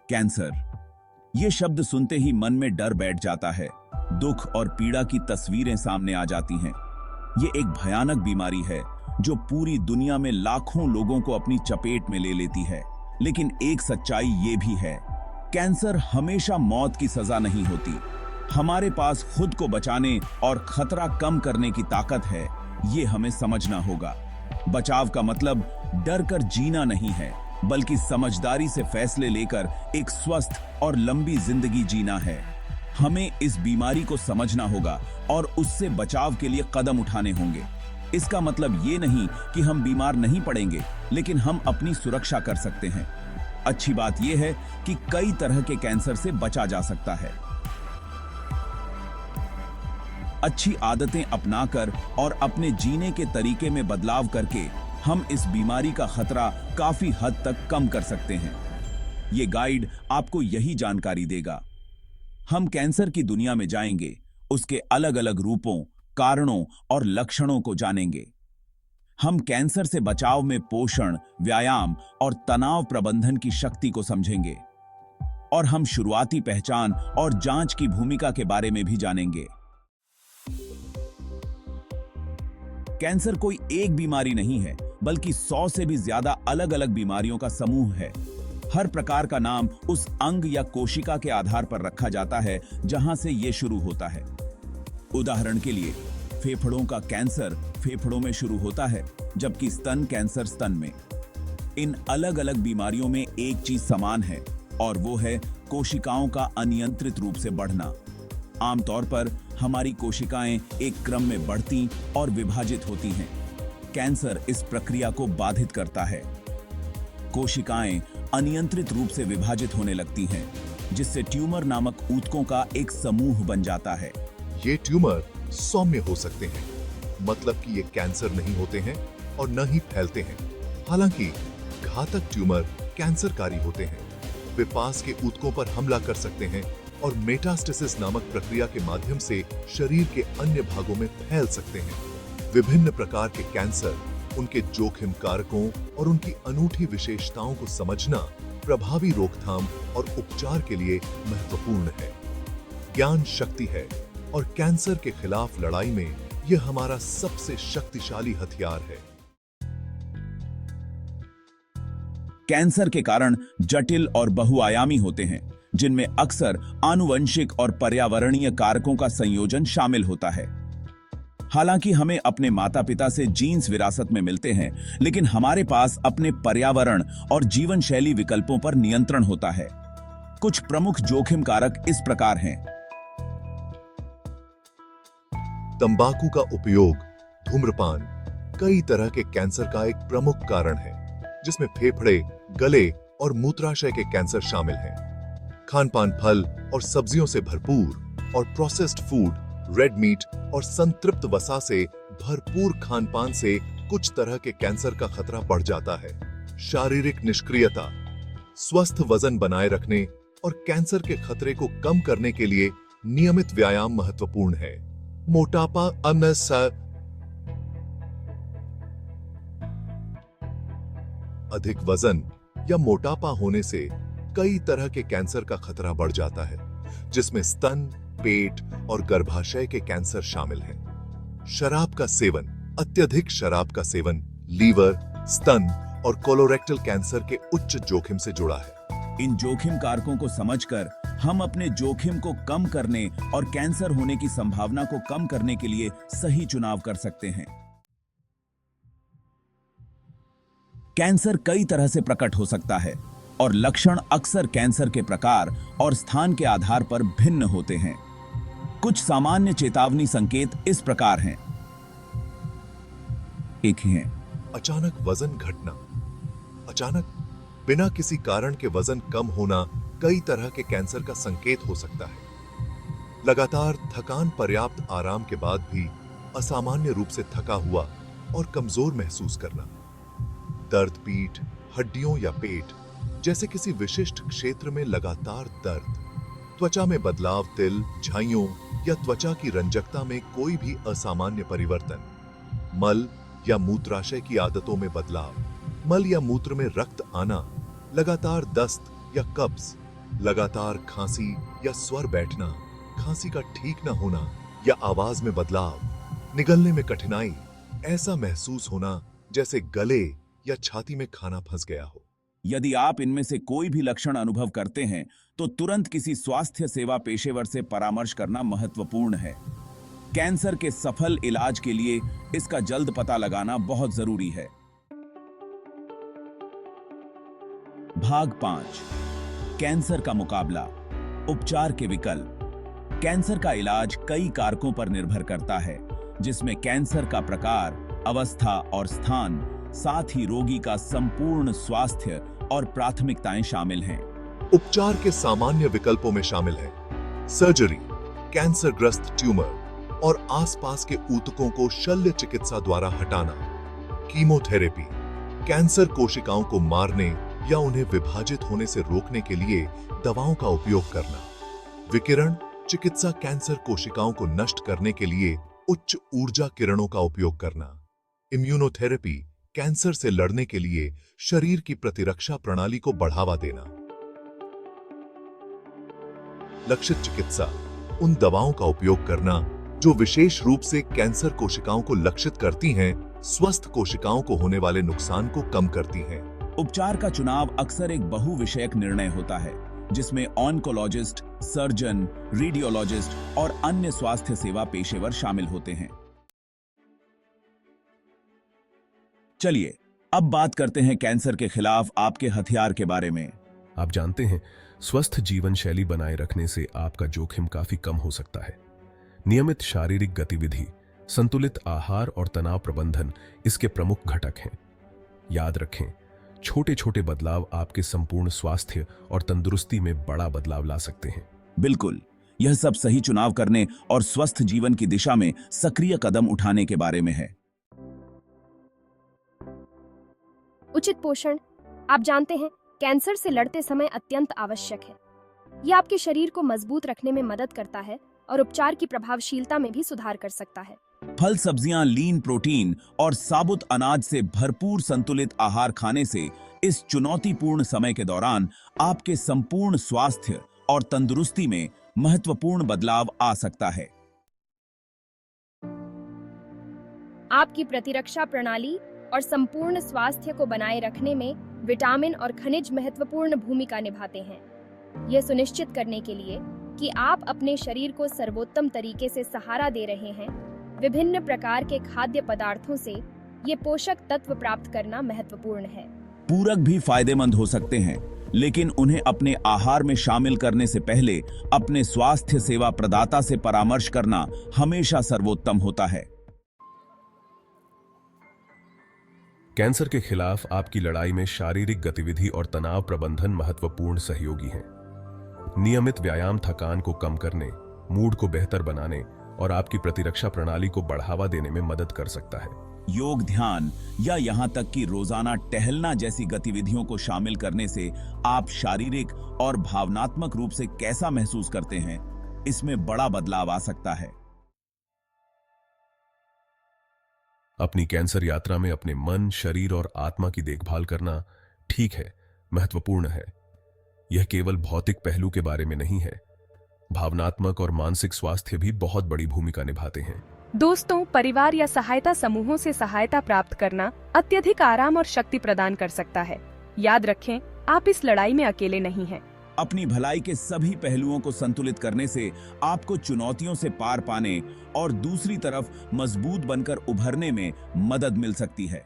Cancer, ये शब्द सुनते ही मन में डर बैठ जाता है। दुख और पीड़ा की तस्वीरें सामने आ जाती हैं। ये एक भयानक बीमारी है जो पूरी दुनिया में लाखों लोगों को अपनी चपेट में ले लेती है। लेकिन एक सच्चाई ये भी है, कैंसर हमेशा मौत की सजा नहीं होती। हमारे पास खुद को बचाने और खतरा कम करने की ताकत है, ये हमें समझना होगा। बचाव का मतलब डर कर जीना नहीं है, बल्कि समझदारी से फैसले लेकर एक स्वस्थ और लंबी जिंदगी जीना है। हमें इस बीमारी को समझना होगा और उससे बचाव के लिए कदम उठाने होंगे। इसका मतलब ये नहीं कि हम बीमार नहीं पड़ेंगे, लेकिन हम अपनी सुरक्षा कर सकते हैं। अच्छी बात यह है कि कई तरह के कैंसर से बचा जा सकता है। अच्छी आदतें अपनाकर और अपने जीने के तरीके में बदलाव करके हम इस बीमारी का खतरा काफी हद तक कम कर सकते हैं। ये गाइड आपको यही जानकारी देगा। हम कैंसर की दुनिया में जाएंगे, उसके अलग अलग रूपों, कारणों और लक्षणों को जानेंगे। हम कैंसर से बचाव में पोषण, व्यायाम और तनाव प्रबंधन की शक्ति को समझेंगे। और हम शुरुआती पहचान और जांच की भूमिका के बारे में भी जानेंगे। कैंसर कोई एक बीमारी नहीं है, बल्कि 100 से भी ज्यादा अलग अलग बीमारियों का समूह है। हर प्रकार का नाम उस अंग या कोशिका के आधार पर रखा जाता है जहां से यह शुरू होता है। उदाहरण के लिए, फेफड़ों का कैंसर फेफड़ों में शुरू होता है, जबकि स्तन कैंसर स्तन में। इन अलग अलग बीमारियों में एक चीज समान है, और वो है कोशिकाओं का अनियंत्रित रूप से बढ़ना। आमतौर पर हमारी कोशिकाएं एक क्रम में बढ़ती और विभाजित होती हैं। कैंसर इस प्रक्रिया को बाधित करता है। कोशिकाएं अनियंत्रित रूप से विभाजित होने लगती हैं, जिससे ट्यूमर नामक ऊतकों का एक समूह बन जाता है। ये ट्यूमर सौम्य हो सकते हैं, मतलब कि ये कैंसर नहीं होते हैं और न ही फैलते हैं। हालांकि घातक ट्यूमर कैंसरकारी होते हैं। वे पास के ऊतकों पर हमला कर सकते हैं और मेटास्टेसिस नामक प्रक्रिया के माध्यम से शरीर के अन्य भागों में फैल सकते हैं। विभिन्न प्रकार के कैंसर, उनके जोखिम कारकों और उनकी अनूठी विशेषताओं को समझना प्रभावी रोकथाम और उपचार के लिए महत्वपूर्ण है। ज्ञान शक्ति है और कैंसर के खिलाफ लड़ाई में यह हमारा सबसे शक्तिशाली हथियार है। कैंसर के कारण जटिल और बहुआयामी होते हैं, जिनमें अक्सर आनुवंशिक और पर्यावरणीय कारकों का संयोजन शामिल होता है। हालांकि हमें अपने माता पिता से जीन्स विरासत में मिलते हैं, लेकिन हमारे पास अपने पर्यावरण और जीवन शैली विकल्पों पर नियंत्रण होता है। कुछ प्रमुख जोखिम कारक इस प्रकार हैं। तंबाकू का उपयोग, धूम्रपान कई तरह के कैंसर का एक प्रमुख कारण है, जिसमें फेफड़े, गले और मूत्राशय के कैंसर शामिल हैं। खानपान फल और सब्जियों से भरपूर और प्रोसेस्ड फूड, रेड मीट और संतृप्त वसा से भरपूर खानपान से कुछ तरह के कैंसर का खतरा बढ़ जाता है। शारीरिक निष्क्रियता, स्वस्थ वजन बनाए रखने और कैंसर के खतरे को कम करने के लिए नियमित व्यायाम महत्वपूर्ण है। मोटापा, अधिक वजन या मोटापा होने से कई तरह के कैंसर का खतरा बढ़ जाता है, जिसमें स्तन, पेट और गर्भाशय के कैंसर शामिल हैं। शराब का सेवन, अत्यधिक शराब का सेवन लीवर, स्तन और कोलोरेक्टल कैंसर के उच्च जोखिम से जुड़ा है। इन जोखिम कारकों को समझकर हम अपने जोखिम को कम करने और कैंसर होने की संभावना को कम करने के लिए सही चुनाव कर सकते हैं। कैंसर कई तरह से प्रकट हो सकता है और लक्षण अक्सर कैंसर के प्रकार और स्थान के आधार पर भिन्न होते हैं। कुछ सामान्य चेतावनी संकेत इस प्रकार हैं। एक ही हैं। अचानक वजन घटना, अचानक बिना किसी कारण के वजन कम होना कई तरह के कैंसर का संकेत हो सकता है। लगातार थकान, पर्याप्त आराम के बाद भी असामान्य रूप से थका हुआ और कमजोर महसूस करना। दर्द पीठ, हड्डियों या पेट जैसे किसी विशिष्ट क्षेत्र में लगातार दर्द। त्वचा में बदलाव, तिल, झाइयों या त्वचा की रंजकता में कोई भी असामान्य परिवर्तन। मल या मूत्राशय की आदतों में बदलाव, मल या मूत्र में रक्त आना, लगातार दस्त या कब्ज, लगातार खांसी या स्वर बैठना, खांसी का ठीक ना होना या आवाज में बदलाव, निगलने में कठिनाई, ऐसा महसूस होना जैसे गले या छाती में खाना फंस गया हो। यदि आप इनमें से कोई भी लक्षण अनुभव करते हैं तो तुरंत किसी स्वास्थ्य सेवा पेशेवर से परामर्श करना महत्वपूर्ण है। कैंसर के सफल इलाज के लिए इसका जल्द पता लगाना बहुत जरूरी है। भाग 5, कैंसर का मुकाबला, उपचार के विकल्प। कैंसर का इलाज कई कारकों पर निर्भर करता है, जिसमें कैंसर का प्रकार, अवस्था और स्थान, साथ ही रोगी का संपूर्ण स्वास्थ्य और प्राथमिकताएं शामिल हैं। उपचार के सामान्य विकल्पों में शामिल है सर्जरी, कैंसरग्रस्त ट्यूमर और आसपास के ऊतकों को शल्य चिकित्सा द्वारा हटाना, कीमोथेरेपी, कैंसर कोशिकाओं को मारने या उन्हें विभाजित होने से रोकने के लिए दवाओं का उपयोग करना, विकिरण चिकित्सा, कैंसर कोशिकाओं को नष्ट करने के लिए उच्च ऊर्जा किरणों का उपयोग करना, इम्यूनोथेरेपी, कैंसर से लड़ने के लिए शरीर की प्रतिरक्षा प्रणाली को बढ़ावा देना, लक्षित चिकित्सा, उन दवाओं का उपयोग करना जो विशेष रूप से कैंसर कोशिकाओं को लक्षित करती हैं, स्वस्थ कोशिकाओं को होने वाले नुकसान को कम करती हैं। उपचार का चुनाव अक्सर एक बहुविषयक निर्णय होता है, जिसमें ऑन्कोलॉजिस्ट, सर्जन, रेडियोलॉजिस्ट और अन्य स्वास्थ्य सेवा पेशेवर शामिल होते हैं। चलिए अब बात करते हैं कैंसर के खिलाफ आपके हथियार के बारे में। आप जानते हैं, स्वस्थ जीवन शैली बनाए रखने से आपका जोखिम काफी कम हो सकता है। नियमित शारीरिक गतिविधि, संतुलित आहार और तनाव प्रबंधन इसके प्रमुख घटक हैं। याद रखें, छोटे छोटे बदलाव आपके संपूर्ण स्वास्थ्य और तंदुरुस्ती में बड़ा बदलाव ला सकते हैं। बिल्कुल, यह सब सही चुनाव करने और स्वस्थ जीवन की दिशा में सक्रिय कदम उठाने के बारे में है। उचित पोषण, आप जानते हैं, कैंसर से लड़ते समय अत्यंत आवश्यक है। यह आपके शरीर को मजबूत रखने में मदद करता है और उपचार की प्रभावशीलता में भी सुधार कर सकता है। फल, सब्जियां, लीन प्रोटीन और साबुत अनाज से भरपूर संतुलित आहार खाने से इस चुनौतीपूर्ण समय के दौरान आपके संपूर्ण स्वास्थ्य और तंदुरुस्ती में महत्वपूर्ण बदलाव आ सकता है। आपकी प्रतिरक्षा प्रणाली और संपूर्ण स्वास्थ्य को बनाए रखने में विटामिन और खनिज महत्वपूर्ण भूमिका निभाते हैं। यह सुनिश्चित करने के लिए कि आप अपने शरीर को सर्वोत्तम तरीके से सहारा दे रहे हैं, विभिन्न प्रकार के खाद्य पदार्थों से ये पोषक तत्व प्राप्त करना महत्वपूर्ण है। पूरक भी फायदेमंद हो सकते हैं, लेकिन उन्हें अपने आहार में शामिल करने से पहले अपने स्वास्थ्य सेवा प्रदाता से परामर्श करना हमेशा सर्वोत्तम होता है। कैंसर के खिलाफ आपकी लड़ाई में शारीरिक गतिविधि और तनाव प्रबंधन महत्वपूर्ण सहयोगी हैं। नियमित व्यायाम थकान को कम करने, मूड को बेहतर बनाने और आपकी प्रतिरक्षा प्रणाली को बढ़ावा देने में मदद कर सकता है। योग, ध्यान या यहाँ तक कि रोजाना टहलना जैसी गतिविधियों को शामिल करने से आप शारीरिक और भावनात्मक रूप से कैसा महसूस करते हैं, इसमें बड़ा बदलाव आ सकता है। अपनी कैंसर यात्रा में अपने मन, शरीर और आत्मा की देखभाल करना ठीक है, महत्वपूर्ण है। यह केवल भौतिक पहलू के बारे में नहीं है, भावनात्मक और मानसिक स्वास्थ्य भी बहुत बड़ी भूमिका निभाते हैं। दोस्तों, परिवार या सहायता समूहों से सहायता प्राप्त करना अत्यधिक आराम और शक्ति प्रदान कर सकता है। याद रखें, आप इस लड़ाई में अकेले नहीं हैं। अपनी भलाई के सभी पहलुओं को संतुलित करने से आपको चुनौतियों से पार पाने और दूसरी तरफ मजबूत बनकर उभरने में मदद मिल सकती है।